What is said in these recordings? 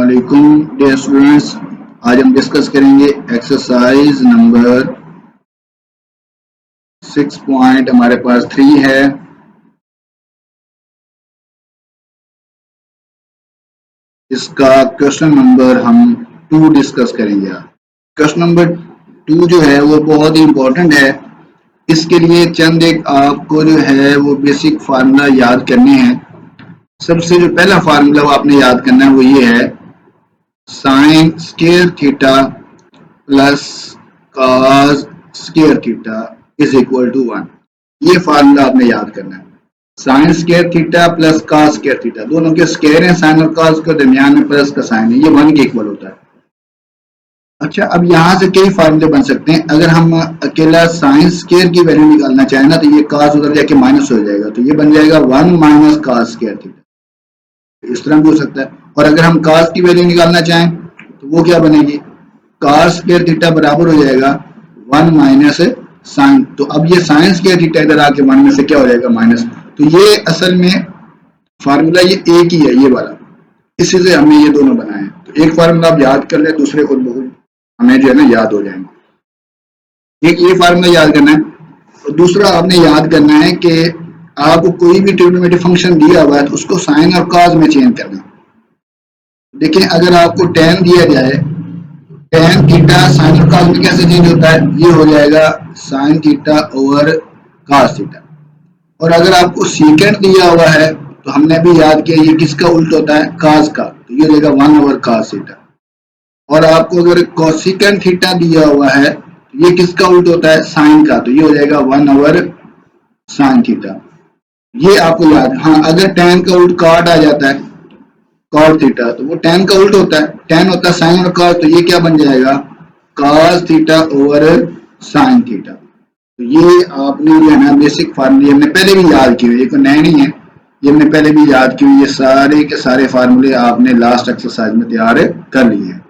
अस्सलामुअलैकुम dear students. आज हम डिस्कस करेंगे एक्सरसाइज नंबर 6 पॉइंट हमारे पास 3 है। इसका क्वेश्चन नंबर हम 2 डिस्कस करेंगे। क्वेश्चन नंबर 2 जो है वो बहुत ही इंपॉर्टेंट है। इसके लिए चंद एक आपको जो है वो बेसिक फार्मूला याद करने हैं। सबसे जो पहला फार्मूला वो आपने याद करना है वो ये है, sine square theta plus cos square theta is equal to 1। ये फार्मूला आपने याद करना है। Sine square theta plus cos square theta, दोनों के स्क्वायर हैं, साइन और कॉस के दरमियान में प्लस का साइन है, ये 1 के इक्वल होता है। अच्छा, अब यहाँ से कई फार्मूले बन सकते हैं। अगर हम अकेला साइन स्क्वायर की वैल्यू निकालना चाहें ना, तो ये कॉस उधर जाके माइनस हो जाएगा, तो ये बन जाएगा 1 माइनस कॉस स्क्वायर थीटा। इस तरह भी हो सकता है। और अगर हम कॉस की वैल्यू निकालना चाहें तो वो क्या बनेगी, कॉस स्क्वायर थीटा बराबर हो जाएगा 1 माइनस साइन। तो अब ये साइन स्क्वायर थीटा इधर आके 1 में से क्या हो जाएगा, माइनस। तो ये असल में फार्मूला ये एक ही है, ये वाला। इसी से हमने ये दोनों बनाए हैं। तो एक फार्मूला आप याद कर ले, दूसरे खुद बहुत हमें जो है ना याद हो जाएंगे। एक ये फार्मूला याद करना है और दूसरा आपने याद करना है कि आपको कोई भी ट्रिग्नोमेट्रिक फंक्शन दिया हुआ है तो उसको साइन और कॉस में चेंज करना। देखिए, अगर आपको tan दिया जाए, tan थीटा साइन और कॉस में कैसे चेंज होता है, ये हो जाएगा sign theta over cos theta. और अगर आपको सीकेंड दिया हुआ है तो हमने भी याद किया ये किसका उल्ट होता है, कॉस का, तो ये हो जाएगा 1 ओवर कॉस थीटा। और आपको अगर कोसेकेंड थीटा दिया हुआ है तो ये किसका उल्ट होता है, साइन का, तो ये हो जाएगा 1 ओवर साइन थीटा। ये आपको याद। हाँ, अगर tan का उल्ट कॉट आ जाता है, कॉट थीटा, तो वो tan का उल्ट होता है, tan होता है साइन और कॉस, तो ये क्या बन जाएगा, cos theta over sine theta. तो ये आपने जो है ना बेसिक फार्मूले हमने पहले भी याद किए, ये कोई नए नहीं है, ये हमने पहले भी याद किए। ये सारे के सारे फार्मूले आपने लास्ट एक्सरसाइज में तैयार कर लिए हैं,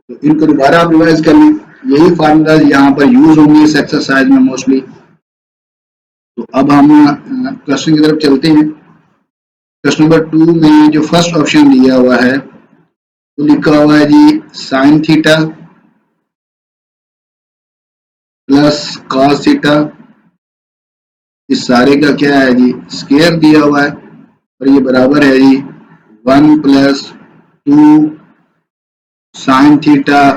तो इनको दोबारा आप रिवाइज कर लें। यही फार्मूला यहाँ पर यूज होंगे इस एक्सरसाइज में मोस्टली। तो अब हम क्वेश्चन की तरफ चलते हैं। क्वेश्चन नंबर 2 में जो फर्स्ट ऑप्शन दिया हुआ है तो लिखा हुआ है जी sine theta plus cos theta, इस सारे का क्या है जी, स्क्वायर दिया हुआ है, और ये बराबर है जी 1 plus 2 sine theta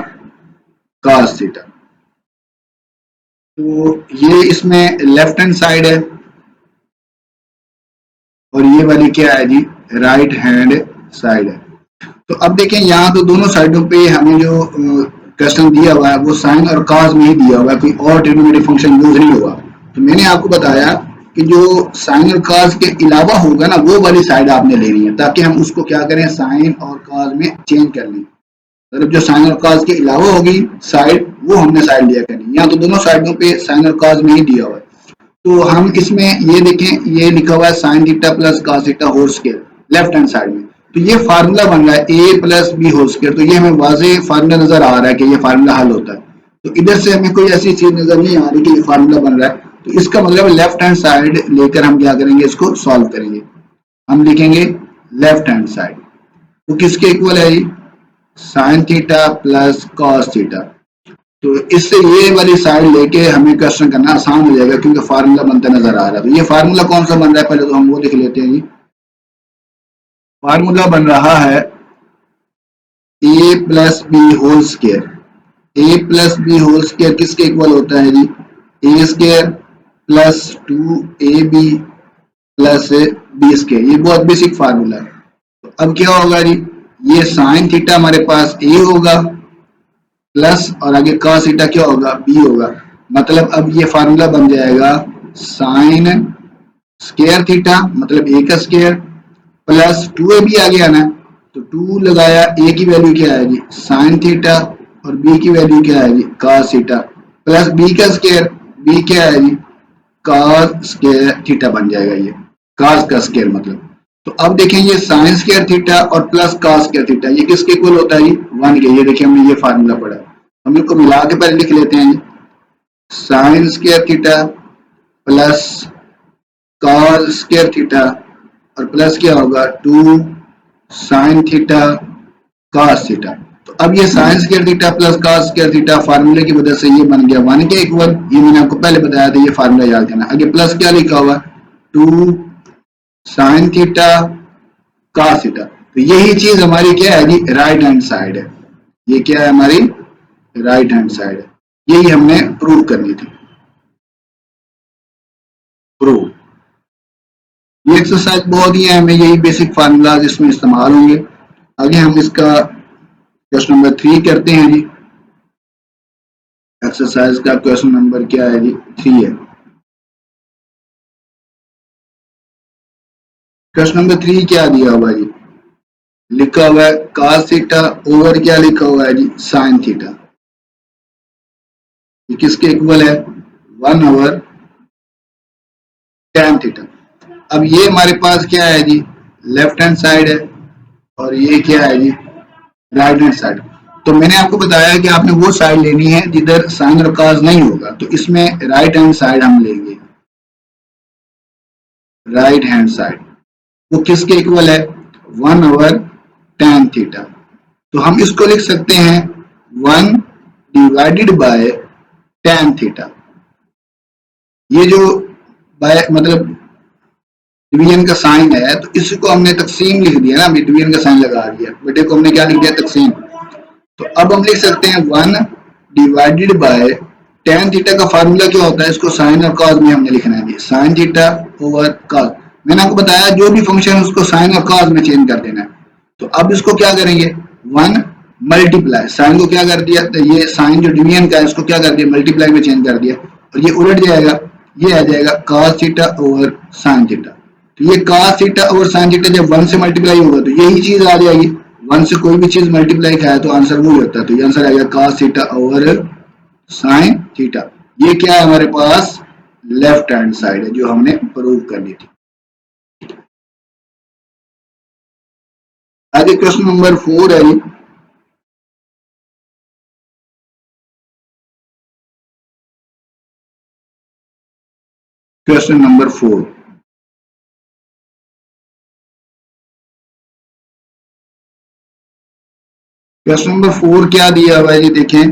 cos theta. तो ये इसमें लेफ्ट हैंड साइड है और ये वाली क्या है जी, राइट हैंड साइड है। तो अब देखें, यहाँ तो दोनों साइडों पे हमें जो क्वेश्चन दिया हुआ है वो साइन और कॉस में ही दिया हुआ है, कोई और ट्रिग्नोमेट्रिक फंक्शन यूज नहीं होगा। तो मैंने आपको बताया कि जो साइन और कॉस के अलावा होगा ना, वो वाली साइड आपने लेनी है, ताकि हम उसको क्या करें, साइन और कॉस में चेंज कर लें। मतलब जो साइन और कॉस के अलावा होगी साइड, वो हमने साइड लिया करनी। यहाँ तो दोनों साइडों पे साइन और कॉस में ही दिया हुआ है। तो हम इसमें ये देखें, ये लिखा हुआ है sine theta plus cos theta whole square left hand side में। तो ये फार्मूला बन रहा है a plus b whole square. तो ये हमें वाज़ेह फार्मूला नजर आ रहा है कि ये फार्मूला हल होता है। तो इधर से हमें कोई ऐसी चीज नजर नहीं आ रही कि ये फार्मूला बन रहा है। तो इसका मतलब लेफ्ट हैंड साइड लेकर हम क्या करेंगे, इसको सॉल्व करेंगे। हम लिखेंगे लेफ्ट हैंड साइड, वो किसके इक्वल है, sine theta plus cos theta. तो इससे ये वाली साइड लेके हमें क्वेश्चन करना आसान हो जाएगा, क्योंकि फार्मूला बनता नजर आ रहा है। तो ये फार्मूला कौन सा बन रहा है, पहले तो हम वो लिख लेते हैं जी। फार्मूला बन रहा है a plus b whole square. a plus b whole square किसके इक्वल होता है जी, a square plus 2ab plus b square. ये बहुत बेसिक फार्मूला है। तो अब क्या होगा जी, ये साइन थीटा हमारे पास a होगा प्लस और आगे कॉस थीटा क्या होगा, b होगा। मतलब अब ये फार्मूला बन जाएगा साइन स्क्वायर थीटा, मतलब a का स्क्वायर, प्लस 2ab आगे आना है, तो 2 लगाया, a की वैल्यू क्या है जी, साइन थीटा, और b की वैल्यू क्या है जी, कॉस थीटा, प्लस b का स्क्वायर, b क्या है जी, कॉस स्क्वायर थीटा बन जाएगा, ये कॉस का स्क्वायर मतलब। तो अब देखें, ये साइन स्क्वायर थीटा और प्लस कॉस स्क्वायर थीटा ये किसके इक्वल होता है जी, 1 के। ये देखिए हमने ये फार्मूला पढ़ा, हम इनको मिला के पहले लिख लेते हैं। Sine square theta plus cos square theta और प्लस क्या होगा 2 साइन थीटा cos थीटा। तो अब ये sin square theta plus cos square theta फार्मूले की वजह से ये बन गया 1 के इक्वल। ये मैंने आपको पहले बताया था, ये फार्मूला याद करना। आगे प्लस क्या लिखा हुआ, 2 sin थीटा cos थीटा। तो यही चीज हमारी क्या है जी, राइट हैंड साइड है। ये क्या है हमारी राइट हैंड साइड है। यही हमने प्रूव करनी थी। प्रूव ये एक्सरसाइज बहुत ही है, हमें यही बेसिक फार्मूला इसमें इस्तेमाल होंगे। आगे हम इसका क्वेश्चन नंबर 3 करते हैं जी। एक्सरसाइज का क्वेश्चन नंबर क्या है जी, 3 है। क्वेश्चन नंबर 3 क्या दिया हुआ जी, लिखा हुआ है cos थीटा ओवर क्या लिखा हुआ है जी, sin थीटा। ये किसके इक्वल है, 1 ओवर tan थीटा। अब ये हमारे पास क्या है जी, लेफ्ट हैंड साइड है और ये क्या है जी, राइट हैंड साइड। तो मैंने आपको बताया कि आपने वो साइड लेनी है जिधर साइन और cos नहीं होगा। तो इसमें राइट हैंड साइड हम लेंगे, राइट हैंड साइड। वो किसके इक्वल है, 1 ओवर tan थीटा। तो हम इसको लिख सकते हैं 1 डिवाइडेड बाय tan थीटा। ये जो बाय मतलब डिवीजन का साइन है, तो इसको हमने तकसीम लिख दिया ना, अभी डिवीजन का साइन लगा दिया, बेटे को हमने क्या लिख दिया, तकसीम। तो अब हम लिख सकते हैं 1 डिवाइडेड बाय tan थीटा का फार्मूला क्या होता है, इसको साइन और cos में हमने लिखना है, साइन थीटा ओवर cos। मैंने आपको बताया जो भी फंक्शन है उसको साइन और cos में चेंज कर देना है। तो अब इसको क्या करेंगे, 1 मल्टीप्लाई, साइन को क्या कर दिया, तो ये साइन जो डिवीजन का है इसको क्या कर दिया, मल्टीप्लाई में चेंज कर दिया, और ये उलट जाएगा, ये आ जाएगा cos theta over sin theta. तो ये cos theta over sin theta जब 1 से मल्टीप्लाई होगा तो यही चीज आ जाएगी। 1 से कोई भी चीज मल्टीप्लाई खाए तो आंसर वही होता है। तो ये आंसर आएगा cos theta over sin theta. ये क्या है हमारे पास, लेफ्ट हैंड साइड है जो हमने प्रूव करनी थी। आगे क्वेश्चन नंबर 4 है। क्वेश्चन नंबर 4, क्वेश्चन नंबर 4 क्या दिया हुआ है, ये देखें।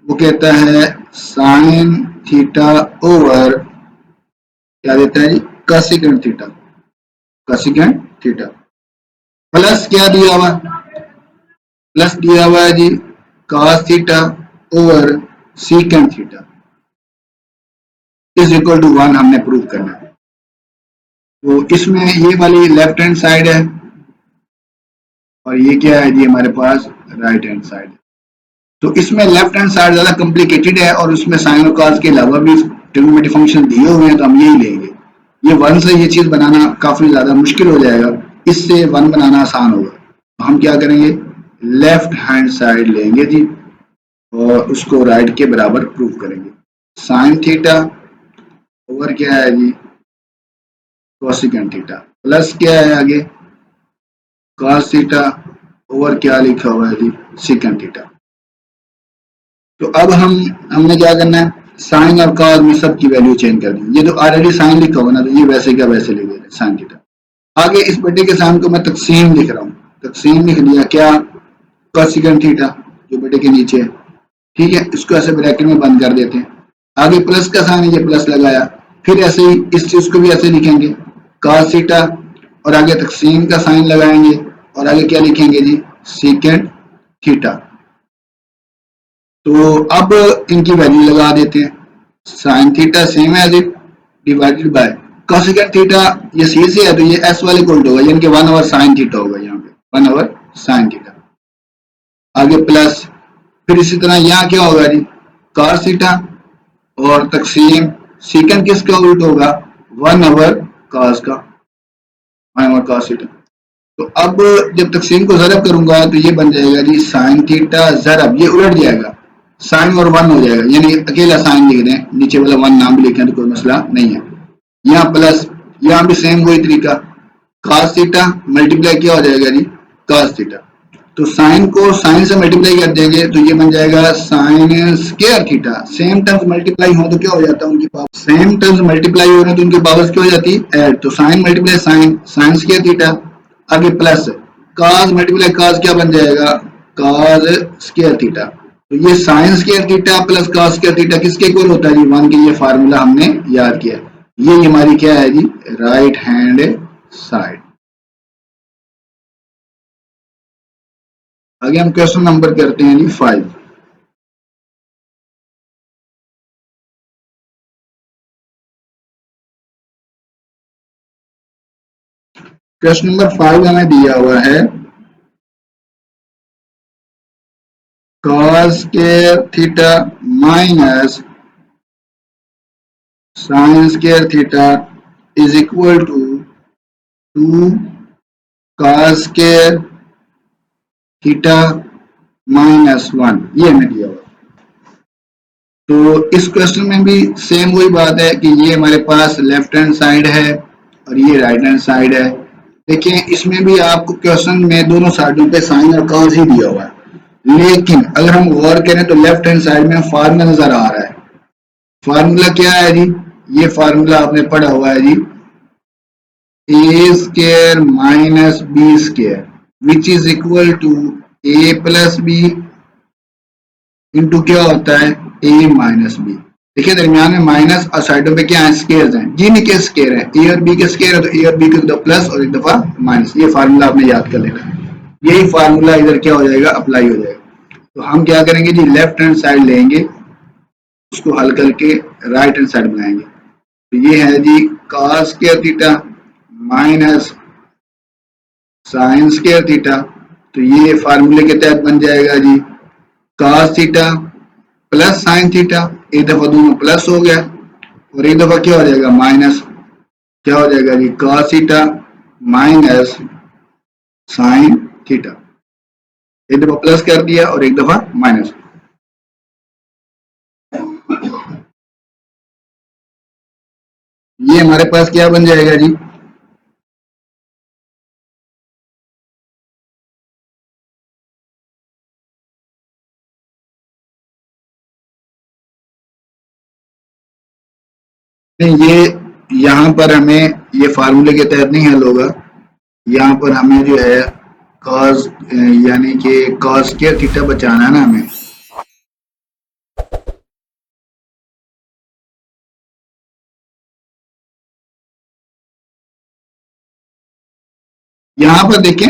वो कहता है साइन थीटा ओवर क्या देता है जी, cosecant theta, cosecant theta plus क्या दिया हुआ, प्लस दिया हुआ है जी cos theta over secant theta is equal to 1 हमने प्रूव करना है। तो इसमें ये वाली लेफ्ट हैंड साइड है और ये क्या है जी हमारे पास राइट हैंड साइड है। तो इसमें लेफ्ट हैंड साइड ज्यादा कॉम्प्लिकेटेड है और उसमें साइन और cos के अलावा भी ट्रिग्नोमेट्रिक फंक्शन दिए हुए हैं, तो हम यही लेंगे। ये 1 से ये चीज बनाना काफी ज्यादा मुश्किल हो जाएगा, इससे 1 बनाना आसान होगा। तो हम क्या करेंगे, लेफ्ट हैंड साइड लेंगे जी और उसको राइट के बराबर प्रूव करेंगे। साइन थीटा ओवर क्या है जी, कोसेकेंट थीटा प्लस क्या है आगे, cos थीटा ओवर क्या लिखा हुआ है जी, सीकेंट थीटा। तो अब हमने क्या करना है, साइन और cos में सबकी वैल्यू चेंज कर दी। ये तो ऑलरेडी साइन लिखा हुआ ना, तो ये वैसे का वैसे लिख देना साइन थीटा। आगे इस बटे के साइन को मैं तकसीम लिख रहा हूँ, तकसीम लिख दिया क्या, कोसेकेंट थीटा जो बटे के नीचे है, ठीक है। इसको ऐसे ब्रैकेट में बंद कर देते हैं। आगे प्लस का साइन है, ये प्लस लगाया, फिर ऐसे ही इस चीज को भी ऐसे लिखेंगे cos थीटा और आगे तकसीम का साइन लगाएंगे और आगे क्या लिखेंगे जी, सीकेंट थीटा। तो अब इनकी वैल्यू लगा देते हैं। Sine theta same as it divided by cosecant theta, ये सी से है तो ये एस वाले को उल्टा होगा, यानी कि 1 ओवर साइन थीटा होगा, यहाँ पे 1 ओवर साइन थीटा। आगे प्लस, फिर इसी तरह यहाँ क्या होगा जी, cos थीटा और तकसीम सीकेंट किसका उल्टा होगा, 1 ओवर cos का, 1 ओवर cos थीटा। तो अब जब तकसीम को ज़रब करूंगा तो ये बन जाएगा जी साइन थीटा ज़रब, ये उलट जाएगा, साइन और 1 हो जाएगा, यानी अकेला साइन लिख दें, नीचे वाला 1 नाम भी लिखें तो कोई मसला नहीं है। यहाँ प्लस, यहाँ भी सेम वही तरीका, cos थीटा मल्टीप्लाई क्या हो जाएगा जी, cos थीटा। तो साइन को साइन से मल्टीप्लाई कर देंगे तो ये बन जाएगा sign square theta. Same terms multiply हो तो क्या हो जाता है, उनकी पावर, सेम टर्म्स मल्टीप्लाई हो रहे हैं तो उनकी पावर्स क्या हो जाती है, ऐड। तो sine multiply sine, sine square theta, आगे प्लस cos मल्टीप्लाई cos क्या बन जाएगा, कॉस स्क्वायर थीटा। तो ये sine square theta plus cos square theta किसके इक्वल होता है जी? 1 के। ये फार्मूला हमने याद किया। ये हमारी क्या है जी? Right hand side. आगे हम क्वेश्चन नंबर करते हैं जी 5। क्वेश्चन नंबर 5 हमें दिया हुआ है cos square theta minus sine square theta is equal to 2 cos square theta minus 1। ये हमें दिया हुआ। तो इस क्वेश्चन में भी सेम वही बात है कि ये हमारे पास लेफ्ट हैंड साइड है और ये राइट हैंड साइड है। देखिए इसमें भी आपको क्वेश्चन में दोनों साइडों पे साइन और कॉस ही दिया हुआ है, लेकिन अगर हम गौर करें तो लेफ्ट हैंड साइड में फार्मूला नजर आ रहा है। फार्मूला क्या है जी? ये फार्मूला आपने पढ़ा हुआ है जी, a square minus b square which is equal to a plus b into क्या होता है? A minus b. देखिए दरमियान में माइनस और साइडों पे क्या है? स्केयर हैं। जी नहीं, के स्केयर है, ए और बी के स्केयर है, तो ए और बी को प्लस और एक दफा माइनस। ये फार्मूला आपने याद कर लेना है। यही फार्मूला इधर क्या हो जाएगा? अप्लाई हो जाएगा। तो हम क्या करेंगे जी? लेफ्ट हैंड साइड लेंगे, उसको हल करके राइट हैंड साइड बनाएंगे। तो ये है जी cos square theta minus sine square theta. तो ये फार्मूले के तहत बन जाएगा जी cos theta plus sine theta. एक दफा दोनों प्लस हो गया और एक दफा क्या हो जाएगा? माइनस। क्या हो जाएगा जी? cos theta minus sine theta. एक दफा प्लस कर दिया और एक दफा माइनस। ये हमारे पास क्या बन जाएगा जी? नहीं, ये यहाँ पर हमें ये फार्मूले के तहत नहीं हल होगा। यहाँ पर हमें जो है cos यानी कि cos स्क्वायर थीटा बचाना है ना हमें। यहाँ पर देखें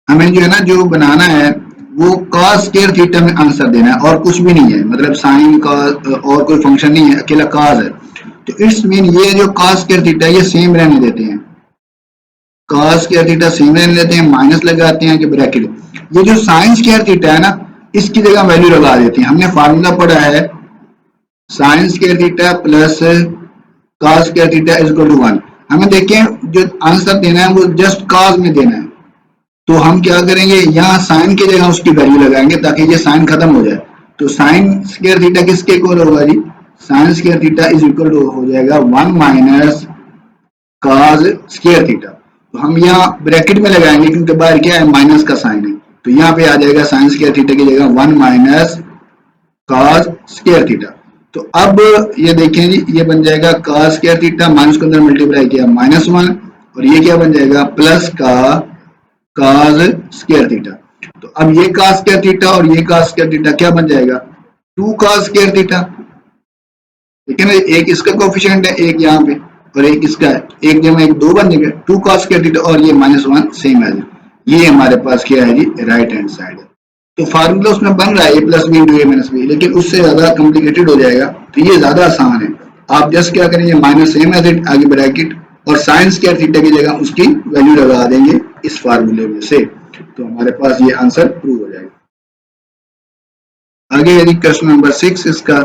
हमें जो है ना जो बनाना है वो cos स्क्वायर थीटा में आंसर देना है और कुछ भी नहीं है। मतलब साइन का और कोई फंक्शन नहीं है, अकेला cos है। तो इट्स मीन ये जो cos स्क्वायर थीटा ये सेम रहने देते हैं। cos स्क्वायर थीटा सेम रहने देते हैं, माइनस लगाते हैं कि ब्रैकेट। ये जो साइन स्क्वायर थीटा है ना, इसकी जगह वैल्यू लगा देते हैं। हमने फार्मूला पढ़ा है sine square theta plus cos square theta is equal to 1। हमें देखें जो आंसर देना है वो जस्ट cos में देना है। तो हम क्या करेंगे? यहाँ साइन की जगह उसकी वैल्यू लगाएंगे ताकि ये साइन खत्म हो जाए। तो साइन स्क्वायर थीटा किसके इक्वल होगा जी? Sine square theta is equal to हो जाएगा 1 माइनस cos स्क्वायर थीटा। तो हम यहाँ ब्रैकेट में लगाएंगे क्योंकि बाहर क्या है? माइनस का साइन है। तो यहाँ पे आ जाएगा साइन स्क्वायर थीटा की जगह 1 माइनस cos स्क्वायर थीटा। तो अब ये देखें जी, ये बन जाएगा cos स्क्वायर थीटा माइनस के अंदर मल्टीप्लाई किया -1 और ये क्या बन जाएगा? प्लस का cos स्क्वायर थीटा। तो अब ये cos स्क्वायर थीटा और ये cos स्क्वायर थीटा क्या बन जाएगा? 2 cos स्क्वायर थीटा। ठीक है ना? एक इसका कोफिशिएंट है, एक यहाँ पे और एक इसका है, एक जमा एक 2 बन जाएगा 2 cos स्क्वायर थीटा और ये -1 सेम है। ये हमारे पास क्या है जी? राइट हैंड साइड है। तो फार्मूला उसमें बन रहा है ए plus b into a minus B, लेकिन उससे ज्यादा कॉम्प्लिकेटेड हो जाएगा। तो ये ज्यादा आसान है। आप जस्ट क्या करेंगे? माइनस सेम है आगे ब्रैकेट और साइन स्क्वायर थीटा की जगह उसकी वैल्यू लगा देंगे इस फार्मूले में से। तो हमारे पास ये आंसर प्रूव हो जाएगा। आगे यदि क्वेश्चन नंबर 6 इसका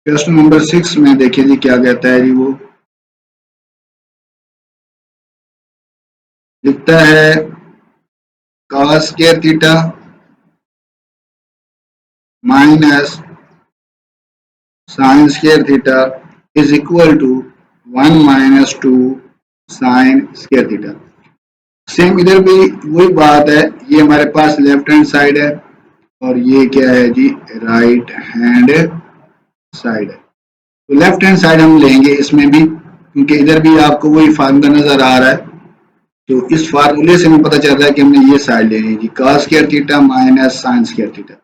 क्वेश्चन नंबर 6 में देखिए जी क्या कहता है जी। वो लिखता है cos square theta minus sine square theta is equal to 1 minus 2 sine square theta. Same इधर भी वही बात है। ये हमारे पास लेफ्ट हैंड साइड है और ये क्या है जी? राइट हैंड साइड है। तो लेफ्ट हैंड साइड हम लेंगे इसमें भी क्योंकि इधर भी आपको वही फार्मूला नजर आ रहा है। तो इस फार्मूले से हमें पता चल रहा है कि हमने ये साइड लेनी है जी, cos square theta minus sine square theta.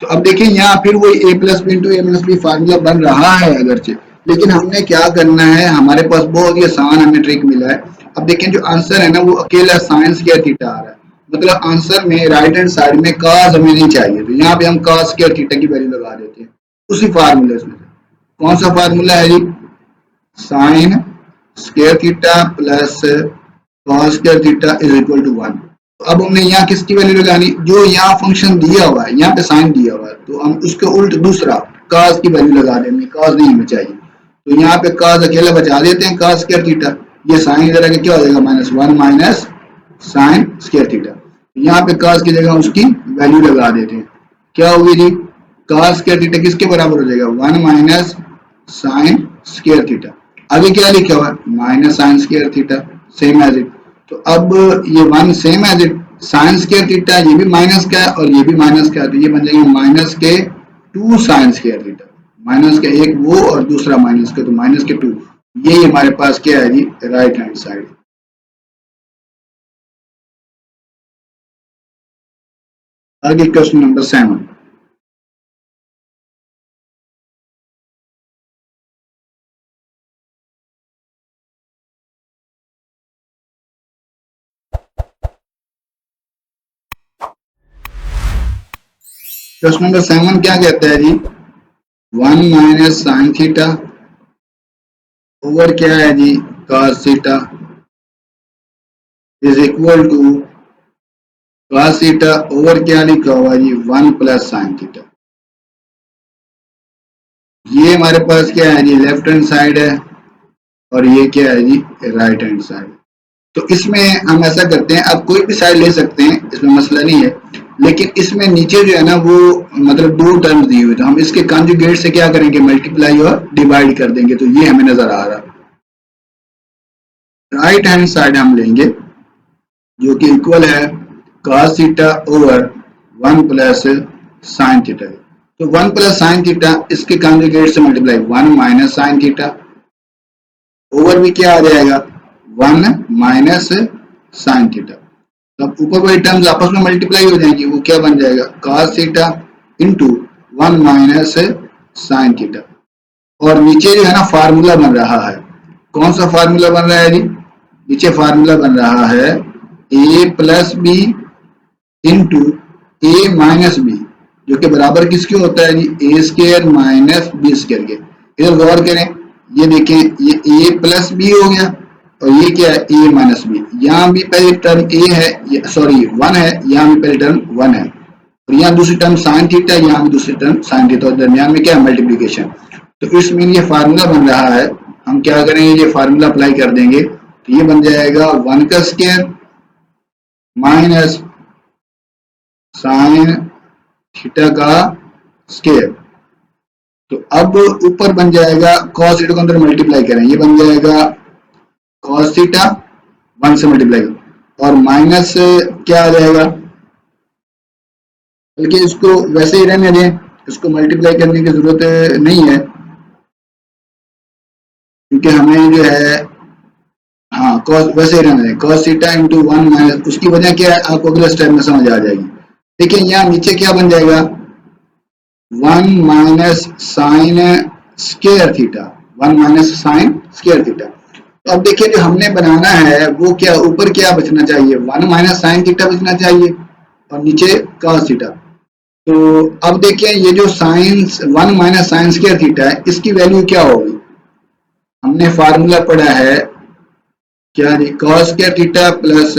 तो अब देखिए यहाँ फिर वही a plus b into a minus b formula बन रहा है अगरचे, लेकिन हमने क्या करना है, हमारे पास बहुत ही आसान हमें ट्रिक मिला है। अब देखें जो आंसर है ना वो अकेला साइन स्क्वायर थीटा आ रहा है, मतलब आंसर में राइट हैंड साइड में cos हमें नहीं चाहिए, तो यहाँ पे हम cos स्क्वायर थीटा की वैल्यू लगा देते हैं उसी फार्मूले से। कौन सा फार्मूला है जी, sine square theta plus cos square theta is equal to 1। अब हमने यहाँ किसकी वैल्यू लगानी, जो यहाँ फंक्शन दिया हुआ है, यहाँ पे साइन दिया हुआ है, तो हम उसके उल्ट दूसरा cos की वैल्यू लगा देंगे, cos नहीं हमें चाहिए, तो यहाँ पे cos अकेला बचा देते हैं cos स्क्वायर थीटा, ये साइन इधर आके क्या हो जाएगा -1 माइनस साइन स्क्वायर थीटा, यहाँ पे cos की जगह उसकी वैल्यू लगा देते हैं, क्या होगी जी, cos स्क्वायर थीटा किसके बराबर हो जाएगा, 1 माइनस साइन स्क्वायर थीटा, आगे क्या लिखा हुआ है minus sine square theta, same as it. तो अब ये 1 same as it, sine square theta ये भी माइनस का है और ये भी माइनस का है, तो ये बन जाएगा माइनस के 2 साइन स्क्वायर थीटा, माइनस का एक वो और दूसरा माइनस का, तो माइनस के 2, ये हमारे पास क्या है जी, राइट हैंड साइड। आगे क्वेश्चन नंबर 7। क्वेश्चन नंबर 7 क्या कहता है जी, 1 माइनस साइन थीटा ओवर क्या है जी, cos theta is equal to cos theta over क्या लिखा हुआ जी, 1 प्लस साइन थीटा। ये हमारे पास क्या है जी, लेफ्ट हैंड साइड है और ये क्या है जी, राइट हैंड साइड। तो इसमें हम ऐसा करते हैं, आप कोई भी साइड ले सकते हैं, इसमें मसला नहीं है, लेकिन इसमें नीचे जो है ना वो मतलब 2 टर्म्स दी हुई, तो हम इसके कॉन्जुगेट से क्या करेंगे, मल्टीप्लाई और डिवाइड कर देंगे, तो ये हमें नजर आ रहा है। राइट हैंड साइड हम लेंगे जो कि इक्वल है cos theta over 1 plus sine theta, तो 1 प्लस साइन थीटा इसके कॉन्जुगेट से multiply 1 minus sine theta over भी क्या आ जाएगा 1 माइनस साइन थीटा, तब ऊपर वाली टर्म्स आपस में मल्टीप्लाई हो जाएंगी, वो क्या बन जाएगा cos theta into 1 minus sine theta, और नीचे जो है ना फार्मूला बन रहा है, कौन सा फार्मूला बन रहा है जी, नीचे फार्मूला बन रहा है a plus b into a minus b, जो कि बराबर किसके होता है जी, a square minus b square के। इधर गौर करें, ये देखें, ये a प्लस बी हो गया और ये क्या है a माइनस बी, यहाँ भी पहले टर्म a है, सॉरी 1 है, यहाँ भी पहले टर्म 1 है, और यहाँ दूसरी टर्म साइन थीटा, यहाँ भी दूसरी टर्म साइन थीटा, और दरमियान में क्या है मल्टीप्लीकेशन। तो इसमें ये फार्मूला बन रहा है, हम क्या करेंगे, ये फार्मूला अप्लाई कर देंगे, तो ये बन जाएगा 1 का स्क्वायर माइनस साइन थीटा का स्क्वायर। तो अब ऊपर बन जाएगा cos थीटा को अंदर मल्टीप्लाई करें, ये बन जाएगा cos थीटा 1 से मल्टीप्लाई, और माइनस क्या आ जाएगा, बल्कि इसको वैसे ही रहने दें, इसको मल्टीप्लाई करने की जरूरत नहीं है, क्योंकि हमें जो है हाँ cos वैसे ही रहने दें, cos थीटा इंटू 1 माइनस, उसकी वजह क्या है आपको अगले स्टेप में समझ आ जाएगी। देखिए यहाँ नीचे क्या बन जाएगा 1 minus sine square theta, 1 minus sine square theta. तो अब देखिए जो हमने बनाना है वो क्या, ऊपर क्या बचना चाहिए, 1 माइनस साइन थीटा बचना चाहिए और नीचे cos थीटा। तो अब देखिए ये जो sine 1 minus sine square theta है, इसकी वैल्यू क्या होगी, हमने फार्मूला पढ़ा है क्या जी, cos square theta plus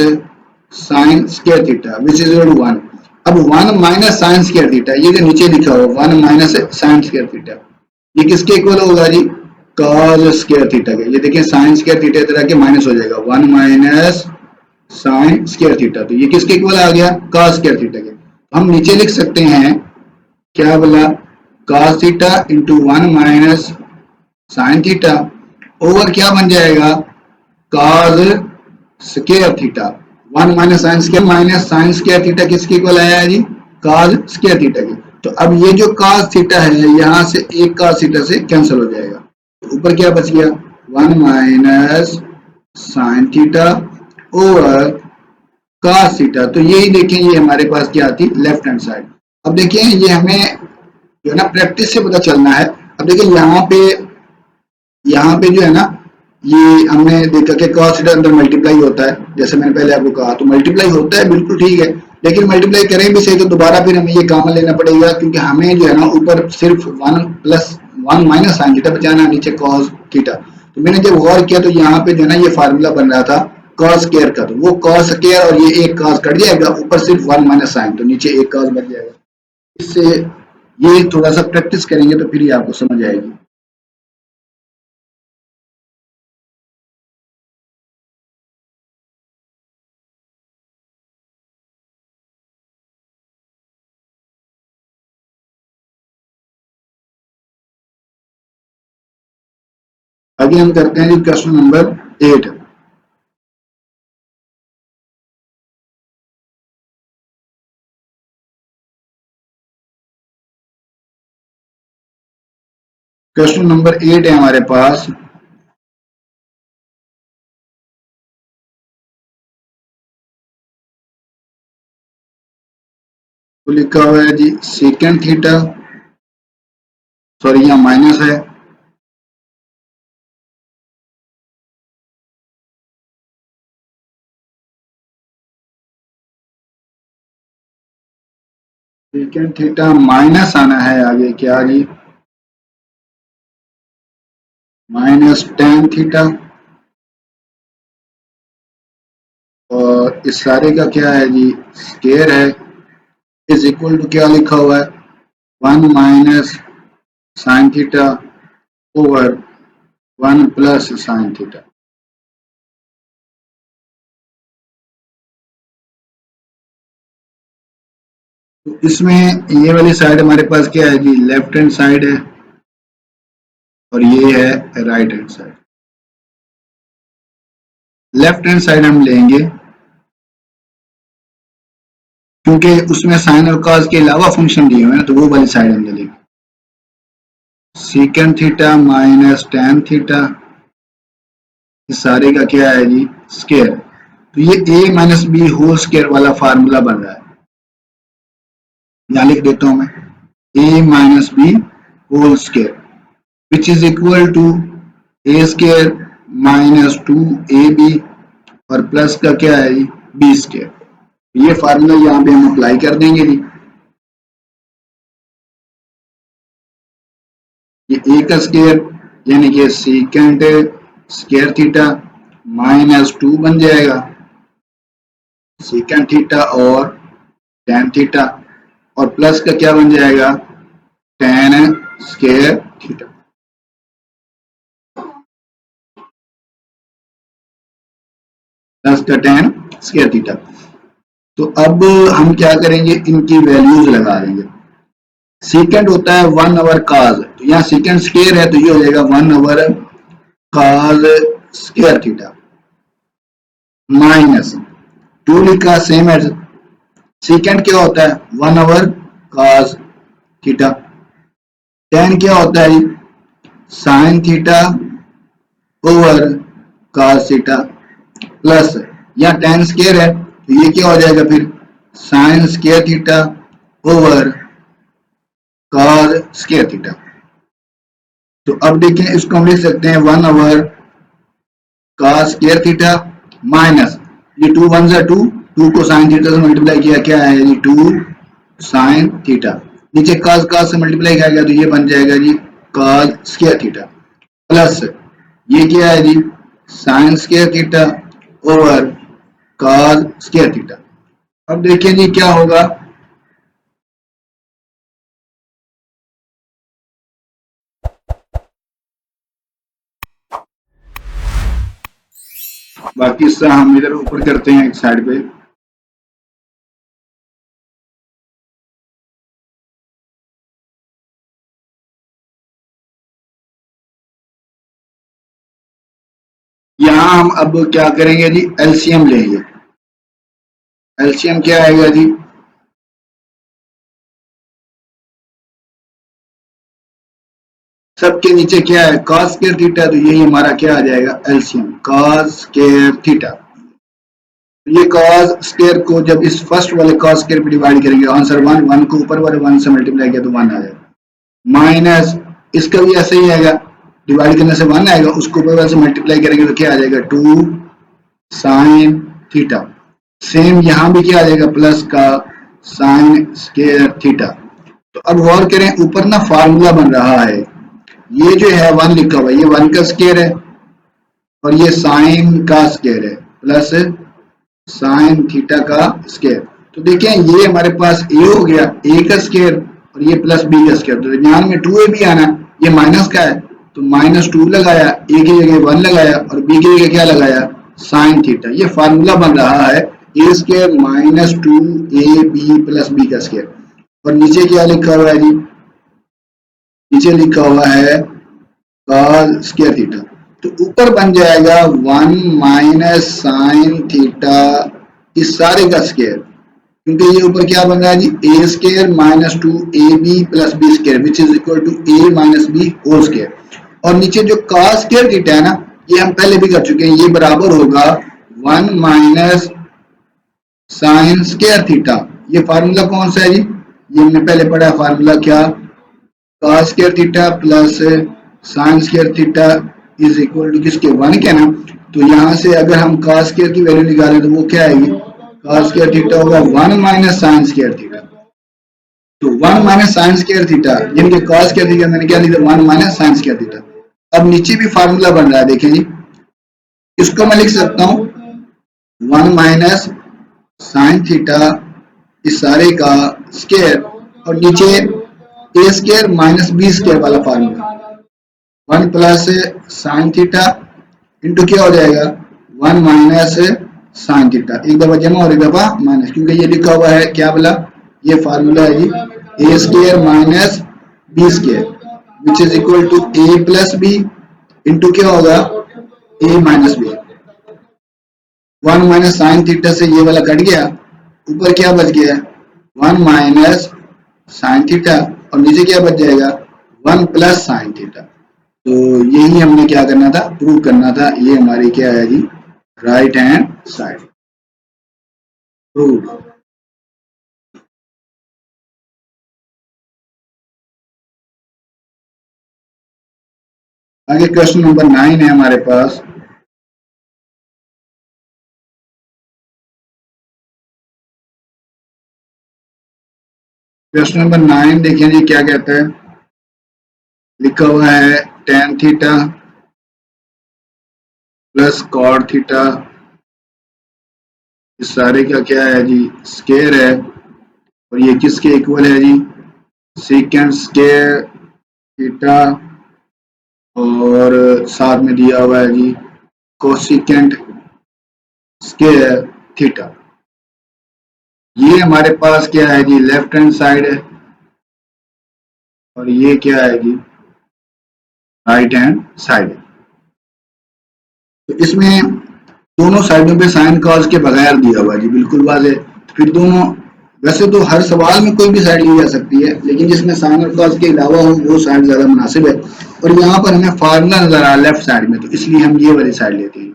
sine square theta which is equal to 1। अब 1 माइनस साइन स्क्वायर थीटा, ये जो नीचे लिखा हो 1 माइनस साइन स्क्वायर थीटा, ये किसके इक्वल होगा जी, cos स्क्वायर थीटा के। ये देखिए साइन स्क्वायर थीटा इधर आके माइनस हो जाएगा, 1 माइनस साइन स्क्वायर थीटा, तो ये किसके इक्वल आ गया, cos स्क्वायर थीटा के। हम नीचे लिख सकते हैं क्या बोला, cos theta into 1 minus sine theta over क्या बन जाएगा cos square theta, 1 minus sine square theta किसके इक्वल आया है जी, cos स्क्वायर थीटा की। तो अब ये जो cos थीटा है यहाँ से एक cos थीटा से कैंसिल हो जाएगा, तो ऊपर क्या बच गया 1 minus sine theta over cos theta. तो यही देखें, ये हमारे पास क्या आती लेफ्ट हैंड साइड। अब देखिए ये हमें जो है ना प्रैक्टिस से पता चलना है। अब देखिए यहाँ पे जो है ना, ये हमने देखा कि cos थीटा अंदर मल्टीप्लाई होता है, जैसे मैंने पहले आपको कहा, तो मल्टीप्लाई होता है, बिल्कुल ठीक है। लेकिन मल्टीप्लाई करें भी सही तो दोबारा फिर हमें ये कॉमन लेना पड़ेगा, क्योंकि हमें जो है ना ऊपर सिर्फ 1 माइनस साइन थीटा बचाना, नीचे cos थीटा। तो मैंने जब गौर किया तो यहाँ पे जो है ना ये फार्मूला बन रहा था cos स्क्वायर का, तो वो cos स्क्वायर और ये एक cos कट जाएगा, ऊपर सिर्फ 1 माइनस साइन, तो नीचे एक cos बच जाएगा। इससे ये थोड़ा सा प्रैक्टिस करेंगे तो फिर ये आपको समझ आएगी। आगे हम करते हैं जी क्वेश्चन नंबर 8। क्वेश्चन नंबर 8 है हमारे पास। तो लिखा हुआ है जी सेकेंड थीटा, सॉरी यहाँ माइनस है, सेकेंड थीटा माइनस आना है आगे क्या जी, माइनस टेन थीटा, और इस सारे का क्या है जी स्केयर है, इज इक्वल टू क्या लिखा हुआ है 1 minus sine theta over 1 plus sine theta. तो इसमें ये वाली साइड हमारे पास क्या है जी लेफ्ट हैंड साइड है, और ये है right hand side. Left hand side हम लेंगे क्योंकि उसमें साइन और कॉस के अलावा फंक्शन दिए हुए हैं, तो वो वाली साइड हम ले लेंगे। Secant theta minus tan theta, इस सारे का क्या है जी स्केयर। तो ये a minus b whole square वाला फार्मूला बन रहा है, यहाँ लिख देता हूं मैं a minus b whole square which is equal to a square minus two a b, और प्लस का क्या है जी बी स्केयर। ये फार्मूला यहाँ पे हम अप्लाई कर देंगे जी। ये ए का स्केयर यानी कि सीकेंड स्केयर थीटा माइनस टू बन जाएगा सीकेंड थीटा और टेन थीटा, और प्लस का क्या बन जाएगा टेन स्केयर थीटा, प्लस का टेन स्केयर थीटा। तो अब हम क्या करेंगे, इनकी वैल्यूज लगा देंगे। सीकेंड होता है 1 ओवर काज, तो यहाँ सीकेंड स्केयर है तो ये हो जाएगा 1 ओवर काज स्केयर थीटा माइनस टू लिखा सेम एज सीकेंड क्या होता है 1 ओवर काज थीटा, टेन क्या होता है साइन थीटा ओवर काज थीटा, प्लस यहाँ टेन स्केयर है तो ये क्या हो जाएगा फिर sign square theta over cos square theta. तो अब देखें इसको हम लिख सकते हैं 1 over cos square theta minus ये टू वन जा टू, टू को साइन थीटा से मल्टीप्लाई किया क्या है ये टू साइन थीटा, नीचे कॉस कॉस से मल्टीप्लाई किया गया तो ये बन जाएगा जी कॉस स्केयर थीटा, प्लस ये क्या है जी sine square theta over cos square theta. अब देखिए जी क्या होगा, बाकी हिस्सा हम इधर ऊपर करते हैं एक साइड पे। यहाँ हम अब क्या करेंगे जी एलसीएम लेंगे। एलसीएम क्या आएगा जी सबके नीचे क्या है cos स्क्वायर थीटा, तो यही हमारा क्या आ जाएगा एलसीएम cos स्क्वायर थीटा। ये cos स्क्वायर को जब इस फर्स्ट वाले cos स्क्वायर पे डिवाइड करेंगे आंसर 1, 1 को ऊपर वाले 1 से मल्टीप्लाई किया तो 1 आ जाएगा, माइनस इसका भी ऐसे ही आएगा, डिवाइड करने से 1 आएगा, उसको ऊपर वाले से मल्टीप्लाई करेंगे तो क्या आ जाएगा 2 sin थीटा। सेम यहाँ भी क्या आ जाएगा प्लस का sin स्क्वायर थीटा। तो अब गौर करें ऊपर ना फार्मूला बन रहा है, ये जो है 1 लिखा हुआ है, ये 1 का स्क्वायर है और ये साइन का स्क्वायर है प्लस साइन थीटा का स्क्वायर। तो देखें ये हमारे पास a हो गया, a का स्क्वायर और ये प्लस b का स्क्वायर, तो ध्यान में 2ab आना, ये माइनस का है तो -2 लगाया, a की जगह 1 लगाया और b की जगह क्या लगाया साइन थीटा। ये फार्मूला बन रहा है a square minus 2ab plus b का स्क्वायर। और नीचे क्या लिखा हुआ है जी, नीचे लिखा हुआ है cos स्क्वायर थीटा, तो ऊपर बन जाएगा 1 माइनस साइन थीटा इस सारे का स्क्वायर, क्योंकि ये ऊपर क्या बन रहा है जी a square minus 2ab plus b square which is equal to a minus b whole square. और नीचे जो cos स्क्वायर थीटा है ना, ये हम पहले भी कर चुके हैं, ये बराबर होगा 1 माइनस साइन स्क्वायर थीटा। ये फार्मूला कौन सा है जी, ये हमने पहले पढ़ा फार्मूला क्या, cos square theta plus sine square theta is equal to किसके 1 के ना। तो यहाँ से अगर हम cos स्क्वायर की वैल्यू निकालें तो वो क्या आएगी, cos स्क्वायर थीटा होगा 1 माइनस साइन स्क्वायर थीटा। तो 1 माइनस साइन स्क्वायर थीटा यानी कि cos स्क्वायर थीटा मैंने क्या लिखा 1 माइनस साइन स्क्वायर थीटा। अब नीचे भी फार्मूला बन रहा है, देखें जी, इसको मैं लिख सकता हूँ 1 माइनस साइन थीटा इस सारे का स्क्वायर और नीचे a square minus b square वाला formula 1 plus sine theta into क्या हो जाएगा 1 माइनस साइन थीटा, एक दफा जमा और एक दफा माइनस, क्योंकि ये लिखा हुआ है क्या बोला, ये फार्मूला है जी a square minus b square which is equal to a plus b into क्या होगा a minus b। 1 minus sine theta से ये वाला कट गया, ऊपर क्या बच गया 1 माइनस साइन थीटा और नीचे क्या बच जाएगा 1 प्लस साइन थीटा। तो यही हमने क्या करना था, प्रूव करना था। ये हमारी क्या है जी राइट हैंड साइड प्रूव। आगे क्वेश्चन नंबर 9 है हमारे पास। क्वेश्चन नंबर 9 देखिए जी क्या कहता है, लिखा हुआ है tan theta plus cot theta इस सारे का क्या है जी स्क्वायर है और ये किसके इक्वल है जी सेकेंड स्क्वायर थीटा और साथ में दिया हुआ है जी कोसिकेंट स्क्वायर थीटा। ये हमारे पास क्या है जी लेफ्ट हैंड साइड है और ये क्या है जी राइट हैंड साइड है। तो इसमें दोनों साइडों पे साइन कॉस के बगैर दिया हुआ है जी, बिल्कुल वाज़ेह। फिर दोनों, वैसे तो हर सवाल में कोई भी साइड ली जा सकती है, लेकिन जिसमें साइन और कॉस के अलावा हो वो साइड ज़्यादा मुनासिब है। और यहाँ पर हमें फार्मूला नजर आ रहा है लेफ्ट साइड में, तो इसलिए हम ये वाली साइड लेते हैं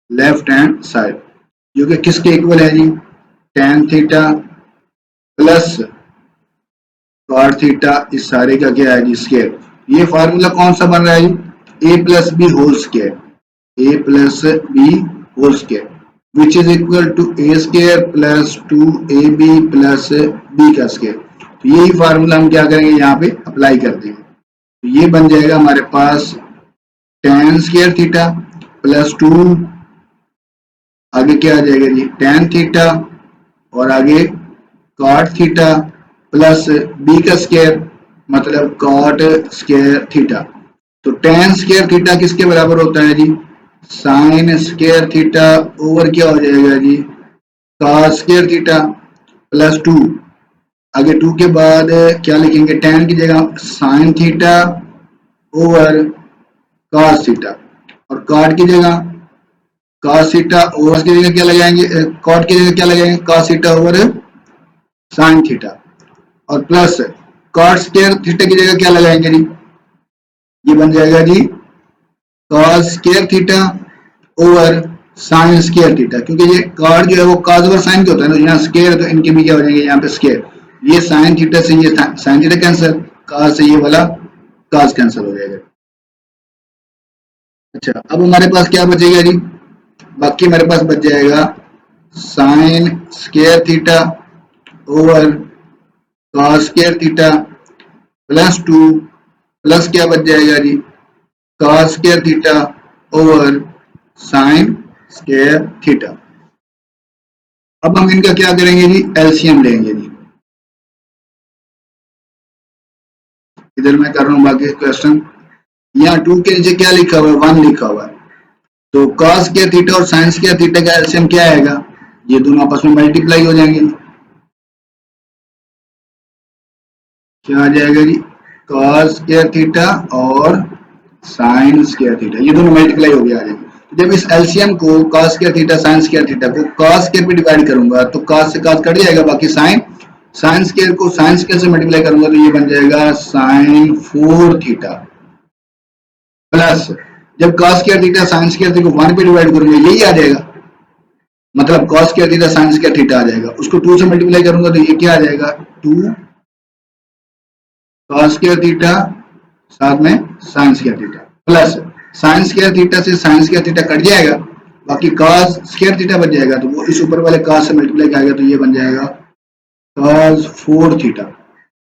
लेफ्ट हैंड साइड, जो कि किसके इक्वल है जी tan theta plus cot theta इस सारे का क्या है जी स्क्वायर। ये फार्मूला कौन सा बन रहा है जी a plus b whole square, a plus b whole square which is equal to a square plus 2ab plus b का स्क्वायर। तो यही फार्मूला हम क्या करेंगे यहाँ पे अप्लाई कर देंगे। तो ये बन जाएगा हमारे पास tan स्क्वायर थीटा प्लस 2, आगे क्या आ जाएगा जी tan थीटा और आगे cot थीटा प्लस b का स्क्वायर मतलब cot स्क्वायर थीटा। तो tan स्क्वायर थीटा किसके बराबर होता है जी साइन स्क्वायर थीटा ओवर क्या हो जाएगा जी cos स्क्वायर थीटा प्लस 2, आगे 2 के बाद क्या लिखेंगे tan की जगह sign theta over cos theta और cot की जगह cos थीटा ओवर की जगह क्या लगाएंगे cot की जगह क्या लगाएंगे cos theta over sign theta और प्लस cot स्क्वायर थीटा की जगह क्या लगाएंगे जी ये बन जाएगा जी cos square theta over sign square theta, क्योंकि ये कॉट जो है वो cos ओवर साइन के होता है ना, यहाँ स्क्वायर तो इनके भी क्या हो जाएंगे यहाँ पे स्क्वायर, ये साइन थीटा से ये साइन थीटा कैंसिल, cos से ये वाला cos कैंसिल हो जाएगा। अच्छा अब हमारे पास क्या बचेगा जी, बाकी हमारे पास बच जाएगा sign square theta over cos square theta plus 2 plus क्या बच जाएगा जी cos square theta over sign square theta. अब हम इनका क्या करेंगे जी, एलसीएम लेंगे जी। इधर मैं कर रहा हूँ बाकी क्वेश्चन, यहाँ 2 के नीचे क्या लिखा हुआ है, 1 लिखा हुआ है, तो cos स्क्वायर थीटा और साइन स्क्वायर थीटा का एलसीएम क्या आएगा, ये दोनों आपस में मल्टीप्लाई हो जाएंगे। क्या आ जाएगा जी, cos स्क्वायर थीटा और साइन स्क्वायर थीटा, ये दोनों मल्टीप्लाई हो गया आ जाएंगे। जब इस एलसीएम को cos square theta sine square theta को cos स्क्वायर पे डिवाइड करूंगा तो cos से cos कट जाएगा, बाकी साइन, साइन स्क्वायर को साइन स्क्वायर से मल्टीप्लाई करूंगा तो ये बन जाएगा साइन 4 थीटा प्लस, जब cos square theta sine square theta को 1 पे डिवाइड करूंगा यही आ जाएगा, मतलब cos square theta sine square theta आ जाएगा, उसको 2 से मल्टीप्लाई करूंगा तो ये क्या आ जाएगा 2 cos स्क्वायर थीटा साथ में sine square theta plus sine square theta से साइन स्क्वायर थीटा कट जाएगा, बाकी cos स्क्वायर थीटा बच जाएगा, तो वो इस ऊपर वाले cos से मल्टीप्लाई करेगा तो ये बन जाएगा cos 4 थीटा,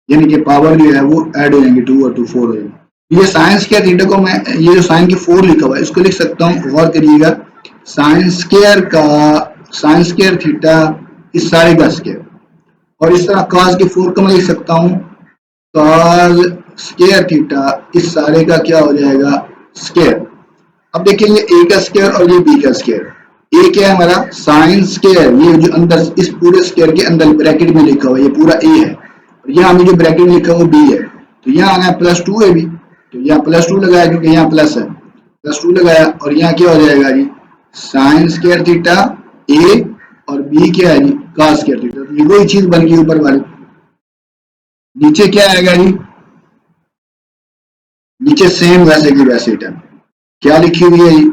यानी कि पावर जो है वो ऐड हो जाएंगे 2 और 2 4 हो जाएंगे। ये साइन स्क्वायर थीटा को मैं, ये जो साइन की 4 लिखा हुआ है इसको लिख सकता हूँ, गौर करिएगा, साइन स्क्वायर का साइन स्क्वायर थीटा इस सारे का स्क्वायर, और इस तरह cos की 4 को मैं लिख सकता हूँ cos स्क्वायर थीटा इस सारे का क्या हो जाएगा स्क्वायर। अब देखिए ये a का स्क्वायर और ये b का स्क्वायर, a क्या है हमारा साइन स्क्वायर, ये जो अंदर इस पूरे स्क्वायर के अंदर ब्रैकेट में लिखा हुआ है ये पूरा a है, और यहाँ हमें जो ब्रैकेट में लिखा हुआ b है, तो यहाँ आना है प्लस 2 है भी, तो यहाँ प्लस 2 लगाया क्योंकि यहाँ प्लस है, प्लस 2 लगाया, और यहाँ क्या हो जाएगा जी साइन स्क्वायर थीटा a और b क्या है जी cos स्क्वायर थीटा, तो ये वही चीज बन गई ऊपर वाली। नीचे क्या आएगा जी, नीचे सेम वैसे की वैसे टर्म क्या लिखी हुई है जी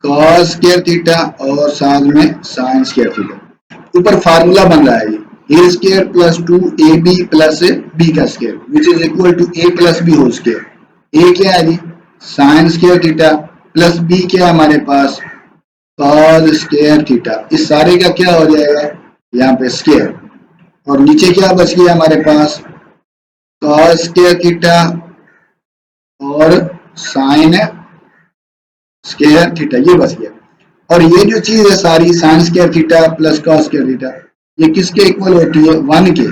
cos स्क्वायर थीटा और साथ में साइन स्क्वायर थीटा, ऊपर फार्मूला बन रहा है जी a square plus 2ab plus b का square which is equal to a plus b whole square, a क्या है जी sine square theta plus b क्या है हमारे पास cos स्क्वायर थीटा, इस सारे का क्या हो जाएगा यहाँ पे स्क्वायर, और नीचे क्या बच गया हमारे पास cos स्क्वायर थीटा और साइन स्क्वायर थीटा, ये बच गया। और ये जो चीज है सारी sign square theta plus cos square theta, ये किसके इक्वल होती है 1 के,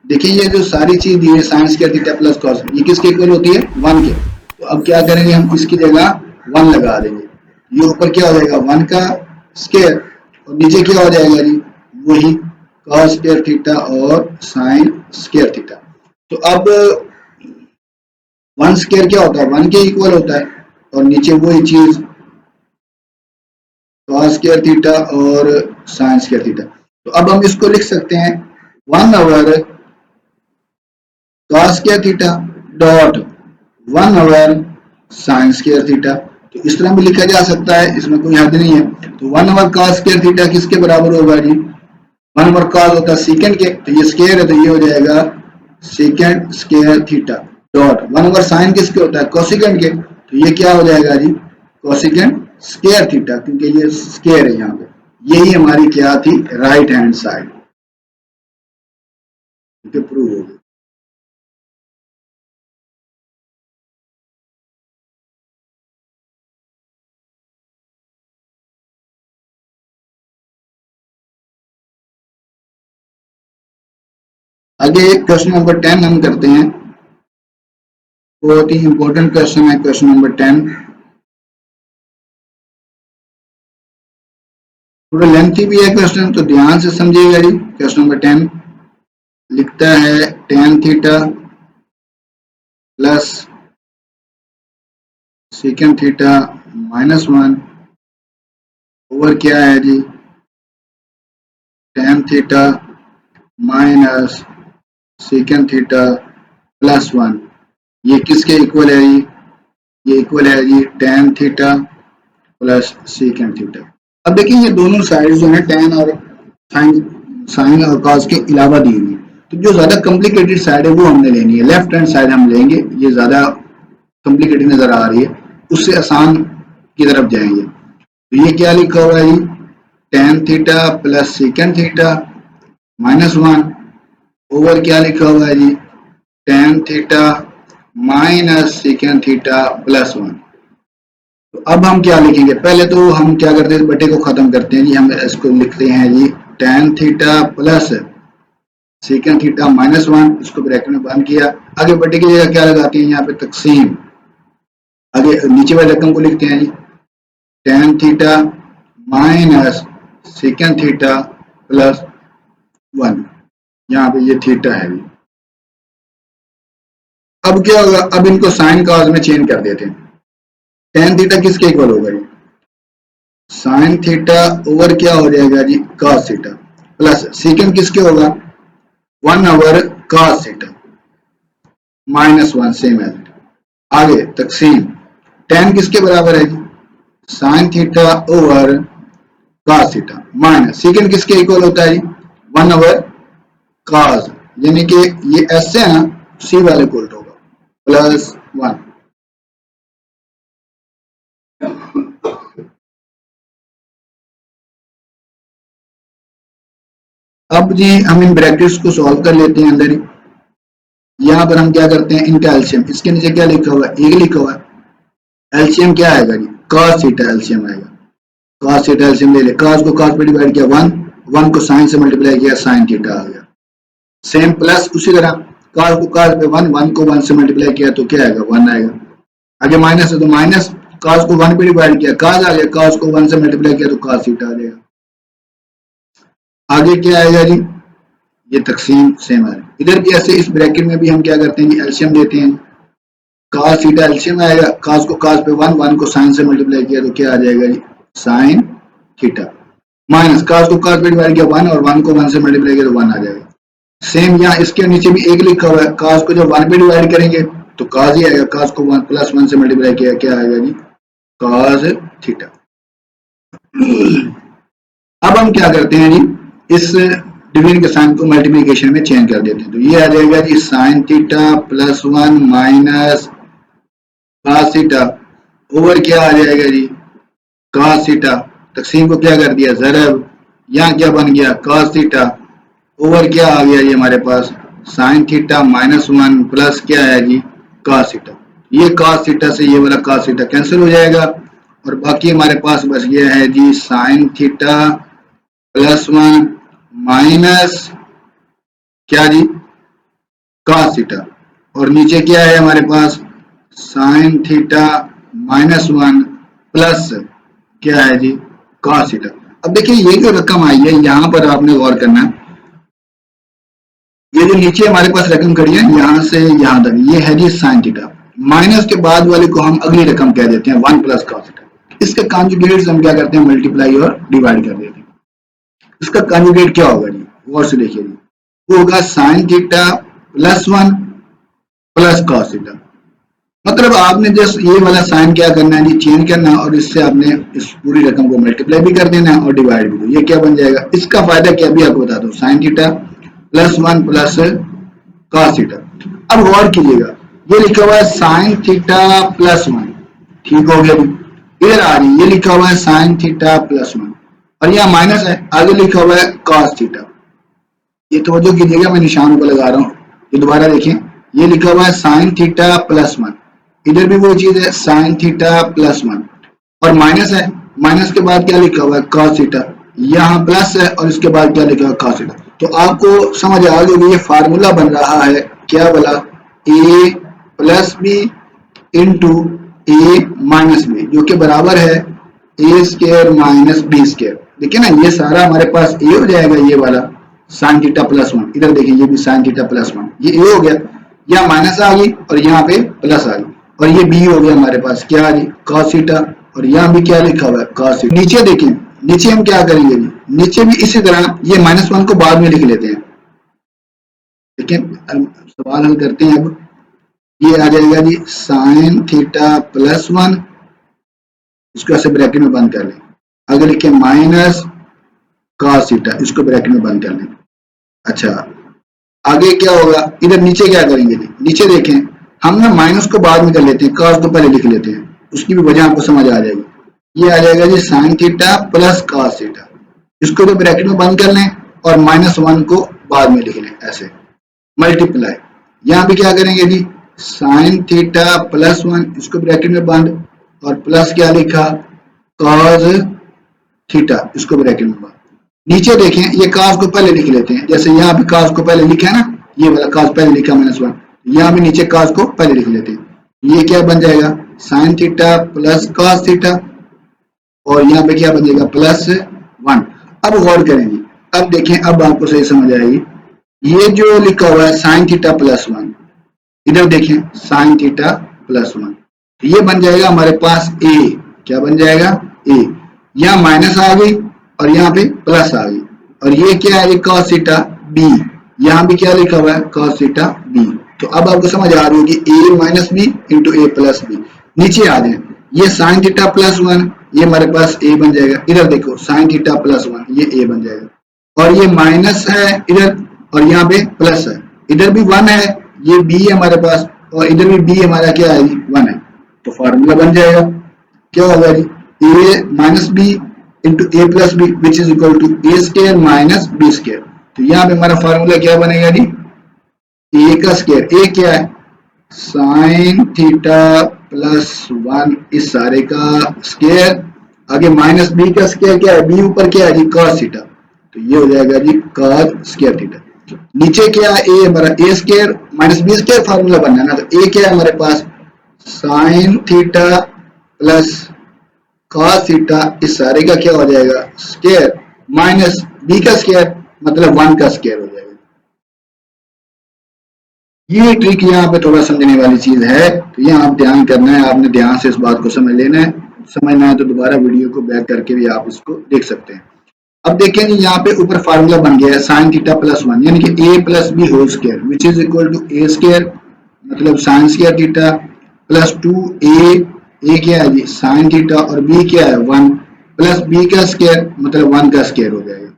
देखिए ये जो सारी चीज दी है sine square theta plus cos, ये किसके इक्वल होती है 1 के, तो अब क्या करेंगे हम इसकी जगह 1 लगा देंगे, ये ऊपर क्या हो जाएगा 1 का स्क्वायर और नीचे क्या हो जाएगा जी वही cos स्क्वायर थीटा और साइन स्क्वायर थीटा। तो अब 1 स्क्वायर क्या होता है 1 के इक्वल होता है, और नीचे वही चीज cos स्क्वायर थीटा और साइन स्क्वायर थीटा, तो अब हम इसको लिख सकते हैं 1 over cos square theta dot 1 over sign square theta, तो इस तरह भी लिखा जा सकता है, इसमें कोई हद नहीं है। तो 1 ओवर cos स्क्वायर थीटा किसके बराबर होगा जी 1 ओवर cos होता है सेकंड के, तो ये स्क्वायर है तो ये हो जाएगा second square theta dot 1 over sine किसके होता है कोसिकेंड के, तो ये क्या हो जाएगा जी कोसिकेंड स्क्वायर थीटा, क्योंकि ये स्क्वायर है यहाँ पे, यही हमारी क्या थी राइट हैंड साइड, प्रूव हो गई। आगे क्वेश्चन नंबर 10 हम करते हैं, बहुत ही इंपॉर्टेंट क्वेश्चन है क्वेश्चन नंबर 10, थोड़ा लेंथी भी है क्वेश्चन तो ध्यान से समझिएगा जी। क्वेश्चन नंबर 10 लिखता है tan theta plus second theta -1 over क्या है जी tan theta minus second theta plus 1, ये किसके इक्वल है जी ये इक्वल है जी tan theta plus secant theta. अब देखिए ये दोनों साइड जो है tan और साइन और cos के अलावा दी हुई है, तो जो ज्यादा कॉम्प्लिकेटेड साइड है वो हमने लेनी है, लेफ्ट हैंड साइड हम लेंगे, ये ज्यादा कॉम्प्लिकेटेड नजर आ रही है, उससे आसान की तरफ जाएंगे। तो ये क्या लिखा हुआ है जी tan theta plus secant theta minus one over क्या लिखा हुआ है जी tan theta minus secant theta plus one. तो अब हम क्या लिखेंगे, पहले तो हम क्या करते हैं बटे को खत्म करते हैं जी, हम इसको लिखते हैं जी tan theta plus secant theta minus one, इसको ब्रैकेट में बंद किया, आगे बटे की जगह क्या लगाते हैं यहाँ पे तकसीम, आगे नीचे वाले रकम को लिखते हैं जी tan theta minus secant theta plus one, यहाँ पे ये थीटा है। अब क्या होगा, अब इनको साइन कॉस में चेंज कर देते हैं। tan थीटा किसके इक्वल होगा जी साइन थीटा ओवर क्या हो जाएगा जी cos थीटा प्लस सीकेंट किसके होगा 1 over cos theta minus one same है। आगे तकसीम tan किसके बराबर है जी sine theta over cos theta minus secant किसके इक्वल होता है जी 1 ओवर cos, यानी कि ये ऐसे है ना सी वाले को उल्टा होगा प्लस वन। अब जी हम इन ब्रैकेट्स को सॉल्व कर लेते हैं अंदर ही। यहाँ पर हम क्या करते हैं इनका एलसीएम, इसके नीचे क्या लिखा हुआ है एक लिखा हुआ है, एलसीएम क्या आएगा जी cos थीटा एलसीएम आएगा, cos थीटा एलसीएम ले ले, cos को cos पे डिवाइड किया 1, 1 को साइन से मल्टीप्लाई किया साइन थीटा आ गया, सेम प्लस उसी तरह cos को cos पे 1, 1 को 1 से मल्टीप्लाई किया तो क्या आएगा 1 आएगा, आगे माइनस है तो माइनस, cos को 1 पे डिवाइड किया cos आ गया, cos को 1 से मल्टीप्लाई किया तो cos थीटा आ जाएगा। आगे क्या आएगा जी ये तकसीम सेम है, इधर भी ऐसे इस ब्रैकेट में भी हम क्या करते हैं एलसीएम देते हैं, cos थीटा एलसीएम आएगा, cos को cos पे 1, 1 को साइन से मल्टीप्लाई किया तो क्या आ जाएगा जी साइन थीटा, माइनस cos को cos पे डिवाइड किया 1 और 1 को 1 से मल्टीप्लाई किया तो 1 आ जाएगा। सेम यहाँ इसके नीचे भी एक लिखा हुआ है, cos को जब 1 पे डिवाइड करेंगे तो cos ही आएगा, cos को 1 प्लस 1 से मल्टीप्लाई किया क्या आएगा जी cos थीटा। अब हम क्या करते हैं जी इस डिवीजन के साइन को मल्टीप्लिकेशन में चेंज कर देते हैं, तो ये आ जाएगा जी sine theta plus 1 minus cos theta over क्या आ जाएगा जी cos थीटा, तकसीम को क्या कर दिया ज़रब, यहाँ क्या बन गया cos थीटा ओवर क्या आ गया जी हमारे पास साइन थीटा माइनस 1 प्लस क्या है जी cos थीटा, ये cos थीटा से ये वाला cos थीटा कैंसिल हो जाएगा और बाकी हमारे पास बच गया है जी साइन थीटा प्लस 1 माइनस क्या जी cos थीटा और नीचे क्या है हमारे पास साइन थीटा माइनस 1 प्लस क्या है जी cos थीटा। अब देखिए ये जो रकम आई है यहाँ पर आपने गौर करना है, ये जो नीचे हमारे पास रकम खड़ी है यहाँ से यहाँ तक ये है जी साइन थीटा, माइनस के बाद वाले को हम अगली रकम कह देते हैं 1 प्लस cos थीटा, इसके कॉन्जुगेट्स हम क्या करते हैं मल्टीप्लाई और डिवाइड कर देते हैं। इसका कॉन्जुगेट क्या होगा जी गौर से देखिए जी वो होगा sign theta plus 1 plus cos theta, मतलब आपने जस्ट ये वाला साइन क्या करना है जी चेंज करना और इससे आपने इस पूरी रकम को मल्टीप्लाई भी कर देना और डिवाइड भी, ये क्या बन जाएगा, इसका फायदा क्या भी आपको बता दो sign theta plus 1 plus cos theta. अब गौर कीजिएगा ये लिखा हुआ है साइन थीटा प्लस 1, ठीक हो गया, इधर आ रही ये लिखा हुआ है साइन थीटा प्लस 1 और यहाँ माइनस है, आगे लिखा हुआ है cos थीटा, ये तवज्जो कीजिएगा मैं निशानों पर लगा रहा हूँ, ये दोबारा देखें ये लिखा हुआ है साइन थीटा प्लस 1, इधर भी वो चीज है साइन थीटा प्लस 1 और माइनस है, माइनस के बाद क्या लिखा हुआ है cos थीटा, यहाँ प्लस है और इसके बाद क्या लिखा हुआ है cos थीटा, तो आपको समझ आ गया ये फार्मूला बन रहा है क्या वाला a plus b into a minus b जो कि बराबर है a square minus b square. देखिए ना ये सारा हमारे पास ए हो जाएगा, ये वाला साइन थीटा प्लस 1, इधर देखिए ये भी साइन थीटा प्लस 1, ये ए हो गया, यहाँ माइनस आ गई और यहाँ पे प्लस आ गई और ये बी हो गया हमारे पास क्या आ गई cos थीटा और यहाँ भी क्या लिखा हुआ है cos थीटा। नीचे देखें नीचे हम क्या करेंगे जी नीचे भी इसी तरह ये माइनस 1 को बाद में लिख लेते हैं, देखिए सवाल हल करते हैं। अब ये आ जाएगा जी साइन थीटा प्लस 1, इसको ऐसे ब्रैकेट में बंद कर लें। अगर लिखे माइनस कॉस थीटा, इसको ब्रैकेट में बंद कर लें। अच्छा, आगे क्या होगा, इधर नीचे क्या करेंगे जी, नीचे देखें, हम ना माइनस को बाद में कर लेते हैं, कॉस को पहले लिख लेते हैं, उसकी भी वजह आपको समझ आ जाएगी। ये आ जाएगा जी sine theta plus cos theta, इसको तो ब्रैकेट में बंद कर लें और -1 को बाद में लिख लें, ऐसे मल्टीप्लाई। यहाँ भी क्या करेंगे जी, साइन थीटा प्लस 1, इसको ब्रैकेट में बंद, और प्लस क्या लिखा, कॉस थीटा, इसको ब्रैकेट में बंद। नीचे देखें, ये कॉस को पहले लिख लेते हैं, जैसे यहाँ भी कॉस को पहले लिखा है ना, ये वाला कॉस पहले लिखा -1, यहाँ भी नीचे कॉस को पहले लिख लेते हैं। ये क्या बन जाएगा, sign theta plus cos theta, और यहाँ पे क्या बन जाएगा, +1। अब गौर करेंगे, अब देखें, अब आपको सही समझ आएगी। ये जो लिखा हुआ है साइन थीटा प्लस 1, इधर देखें साइन थीटा प्लस 1, ये बन जाएगा हमारे पास a, क्या बन जाएगा, a। यहाँ माइनस आ गई और यहाँ पे प्लस आ गई, और ये क्या है, cos थीटा b, यहाँ भी क्या लिखा हुआ है, cos थीटा b। तो अब आपको समझ आ रही होगी a minus b into a plus b. नीचे आ जाए, ये साइन थीटा प्लस 1, ये हमारे पास a बन जाएगा। इधर देखो साइन थीटा प्लस 1, ये a बन जाएगा, और ये माइनस है इधर, और यहाँ पे प्लस है, इधर भी 1 है, ये b है हमारे पास, और इधर भी b हमारा क्या है, 1 है। तो फार्मूला बन जाएगा, क्या होगा जी, a minus b into a plus b which is equal to a square minus b square. तो यहाँ पे हमारा फार्मूला क्या बनेगा जी, ए का स्क्वायर, ए क्या है, साइन थीटा प्लस 1, इस सारे का स्क्वायर, आगे माइनस बी का स्क्वायर क्या है, बी ऊपर क्या है जी, cos थीटा, तो ये हो जाएगा जी cos स्क्वायर थीटा। नीचे क्या है, ए हमारा a square minus b square formula बनना है ना, तो ए क्या है हमारे पास, sine theta plus cos theta, इस सारे का क्या हो जाएगा, स्क्वायर माइनस बी का स्क्वायर, मतलब 1 का स्क्वायर हो जाएगा। ये ट्रिक यहाँ पे थोड़ा समझने वाली चीज है, तो यहाँ आप ध्यान करना है, आपने ध्यान से इस बात को समझ लेना है। समझना है तो दोबारा वीडियो को बैक करके भी आप इसको देख सकते हैं। अब देखें जी, यहाँ पे ऊपर फार्मूला बन गया है साइन थीटा प्लस 1, यानी कि a plus b whole square which is equal to a square, मतलब sine square theta plus 2a क्या है जी, साइन थीटा, और b क्या है 1, प्लस b का स्क्वायर मतलब 1 का स्क्वायर हो जाएगा।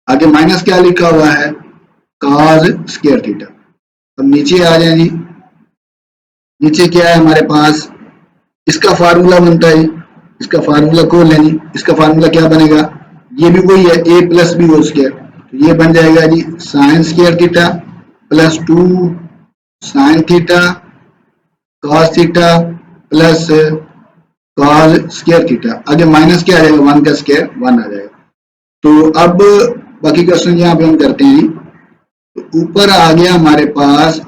आगे माइनस क्या लिखा हुआ है, cos स्क्वायर थीटा। अब नीचे आ जाए जी, नीचे क्या है हमारे पास, इसका फार्मूला बनता है, इसका फार्मूला खोल लें जी, इसका फार्मूला क्या बनेगा, ये भी वही है, a plus b whole square, तो ये बन जाएगा जी sine square theta plus 2 sine theta cos theta plus cos square theta, आगे माइनस क्या आ जाएगा, 1 का स्क्वायर 1 आ जाएगा। तो अब बाकी क्वेश्चन यहाँ पे हम करते हैं। तो ऊपर आ गया हमारे पास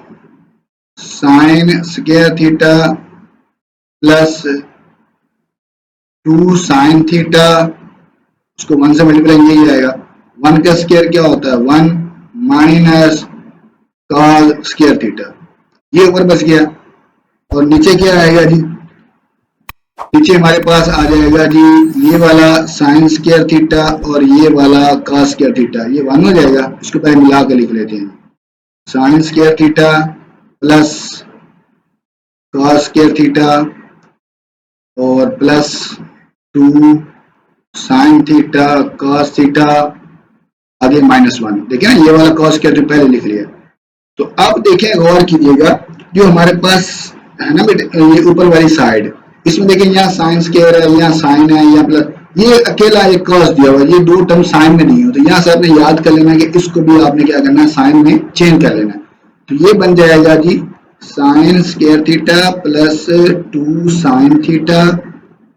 sine square theta plus 2 sine theta, उसको 1 से मल्टीप्लाई यही आएगा, 1 का स्क्वायर क्या होता है 1 माइनस cos स्क्वायर थीटा, ये ऊपर बच गया। और नीचे क्या आएगा जी, नीचे हमारे पास आ जाएगा जी ये वाला साइन स्क्वायर थीटा और ये वाला cos स्क्वायर थीटा, ये 1 हो जाएगा। इसको पहले मिला कर लिख लेते हैं, sine square theta plus cos square theta और plus 2 sine theta cos theta, आगे -1। देखिए ना, ये वाला cos स्क्वायर पहले लिख लिया। तो अब देखें, गौर कीजिएगा, जो हमारे पास है ना बेटे, ये ऊपर वाली साइड, इसमें देखिए यहाँ साइन स्क्वायर है, यहाँ साइन है, यहाँ प्लस, ये अकेला एक cos दिया हुआ है, ये 2 टर्म साइन में नहीं हो, तो यहाँ से आपने याद कर लेना कि इसको भी आपने क्या करना है, साइन में चेंज कर लेना है। तो ये बन जाएगा जी sine square theta plus 2 sine theta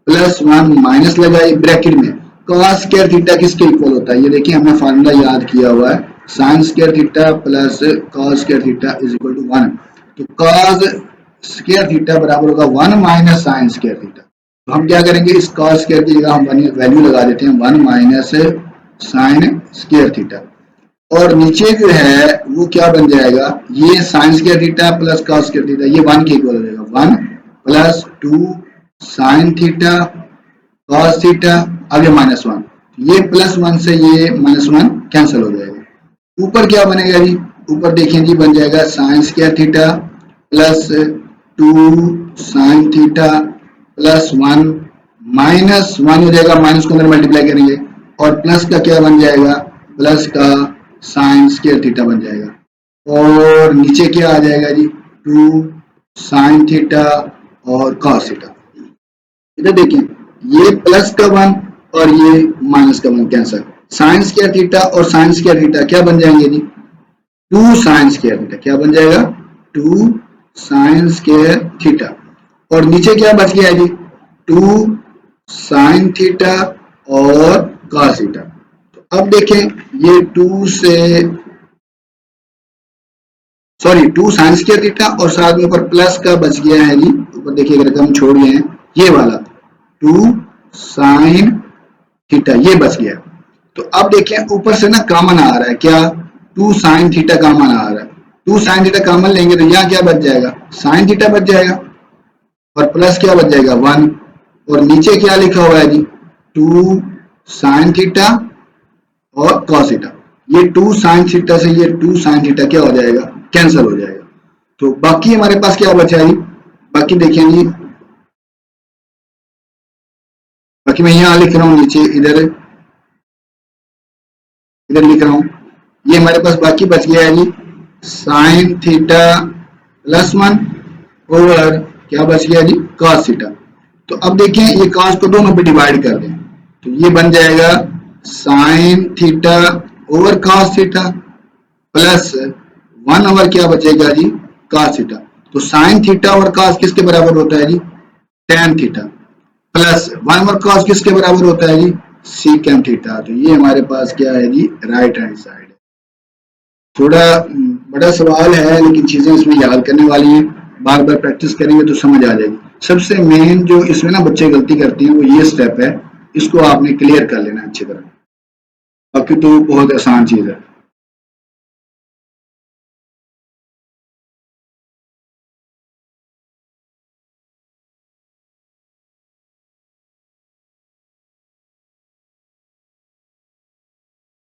plus 1 minus लगाए ब्रैकेट में, cos स्क्वायर थीटा किसके इक्वल होता है, ये देखिए हमने फार्मूला याद किया हुआ है, sine square theta plus cos square theta is equal to 1। तो cos स्क्वायर थीटा बराबर होगा 1 माइनस साइन स्क्वायर थीटा। तो हम क्या करेंगे, इस cos स्क्वायर की जगह हम वैल्यू लगा देते हैं 1 माइनस साइन स्क्वायर थीटा, और नीचे जो है वो क्या बन जाएगा, ये sine square theta plus cos square theta, ये 1 के इक्वल हो जाएगा, 1 plus 2 sine theta cos theta, आगे -1, ये +1 से ये -1 कैंसिल हो जाएगा। ऊपर क्या बनेगा जी, ऊपर देखें जी बन जाएगा sign square theta plus 2 sine theta plus 1 minus 1 हो जाएगा, माइनस को अंदर मल्टीप्लाई करेंगे और प्लस का क्या बन जाएगा, प्लस का साइन स्क्वायर थीटा बन जाएगा और नीचे क्या आ जाएगा जी, 2 साइन थीटा और कॉस थीटा। इधर देखिए ये प्लस का 1 और ये माइनस का 1 कैंसिल, साइन स्क्वायर थीटा और साइन स्क्वायर थीटा क्या बन जाएंगे जी, 2 साइन स्क्वायर थीटा, क्या बन जाएगा, 2 साइन स्क्वायर थीटा और नीचे क्या बच गया है जी, 2 साइन थीटा और कॉस थीटा। तो अब देखें ये 2 साइन स्क्वायर थीटा और साथ में ऊपर प्लस का बच गया है जी, ऊपर देखिए अगर हम छोड़ गए हैं ये वाला 2 साइन थीटा ये बच गया। तो अब देखें ऊपर से ना कॉमन आ रहा है, क्या, 2 साइन थीटा कॉमन आ रहा है, 2 साइन थीटा कॉमन लेंगे तो यहाँ क्या बच जाएगा, साइन थीटा बच जाएगा और प्लस क्या बच जाएगा 1 और नीचे क्या लिखा हुआ है जी, 2 साइन थीटा और कॉस थीटा। ये 2 साइन थीटा से ये 2 साइन थीटा क्या हो जाएगा, कैंसिल हो जाएगा। तो बाकी हमारे पास क्या बचा है जी, बाकी देखें जी, बाकी मैं यहाँ लिख रहा हूँ नीचे, इधर लिख रहा हूँ, ये हमारे पास बाकी बच गया है जी, साइन थीटा प्लस 1 ओवर क्या बच गया जी, कॉस थीटा। तो अब देखें ये कॉस को दोनों पे डिवाइड कर दें तो ये बन जाएगा sign theta over cos theta plus 1 over क्या बचेगा जी, कॉस थीटा। तो साइन थीटा और कॉस किसके बराबर होता है जी, tan theta plus 1 over cos किसके बराबर होता है जी, सीकेंट थीटा। तो ये हमारे पास क्या है जी, राइट हैंड साइड। थोड़ा बड़ा सवाल है लेकिन चीजें इसमें याद करने वाली हैं, बार बार प्रैक्टिस करेंगे तो समझ आ जाएगी। सबसे मेन जो इसमें ना बच्चे गलती करते हैं वो ये स्टेप है, इसको आपने क्लियर कर लेना अच्छी तरह, बाकी तो बहुत आसान चीज है।